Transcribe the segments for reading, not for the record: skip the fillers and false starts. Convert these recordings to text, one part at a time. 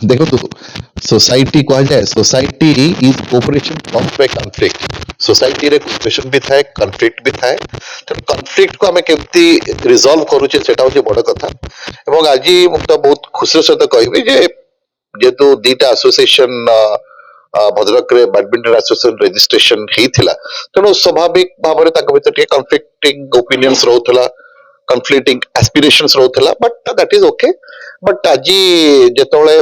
देखो तो सोसाइटी कहा जाए society is cooperation combed by conflict society रे कोऑपरेशन भी थाए कॉन्फ्लिक्ट भी थाए तो कॉन्फ्लिक्ट को हमें केमती रिजॉल्व करूचे सेटा होचे बड़ कथा एवं आज मुझे बहुत खुशी सहित कहबी जे जेतु दीटा एसोसिएशन भद्रक रे बैडमिंटन एसोसिएशन रजिस्ट्रेशन हेतिला तेणु स्वाभाविक भाव में कॉन्फ्लिक्टिंग ओपिनियंस रहउथला कन्फ्लिक्टिंग एस्पिरेशंस रहउथला but that is okay but आज जेतोळे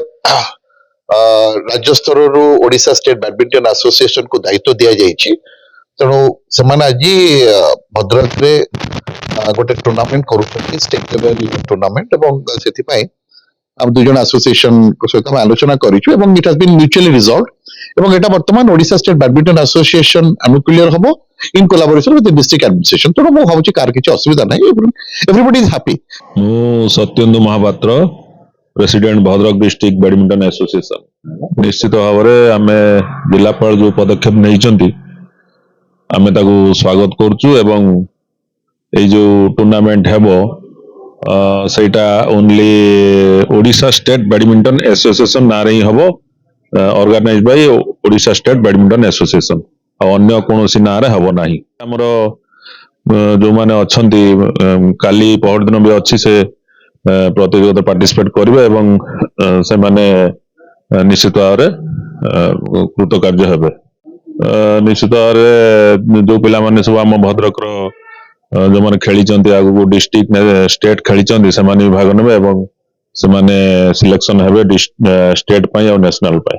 राज्य स्तर रु ओडिशा स्टेट बैडमिंटन एसोसिएशन को दायित्व दिया जाइछि तेणु सेमाने आज भद्रक रे गोटे टूर्नामेंट करूछथि स्टेट लेवल टूर्नामेंट एवं सेथि पई हम दुजन एसोसिएशन को सहित हम आलोचना करिछु एवं it has been mutually resolved एवं एटा वर्तमान ओडिशा स्टेट बैडमिंटन एसोसिएशन अनुकूल हबो in collaboration with the district administration तो मो भाबुछि कार किछि असुविधा नै एवरीबॉडी इज हैप्पी मु Satyendu Mahapatra president Bhadrak district badminton association निश्चित भाव में आम जिलापाल जो पदक्षेप नहीं आम स्वागत करुचु एवं ये जो टूर्नामेंट हेबो सेटा only Odisha state badminton association ना रे हबो organise by Odisha state badminton association अन्य कौन ना रे हबो नाही हमर जो माने अछंती काली पहर दिन भी अच्छी से प्रतियोगिता पार्टिसिपेट करेंगे एवं से माने निश्चित भाव कृतकार्य हेबे निश्चित भाव जो पिला माने सब आम भद्रक जो माने खेली आगु डिस्ट्रिक्ट स्टेट खेली से भाग नेबे एवं से माने सिलेक्शन हेबे स्टेट पाई और नेशनल पाई।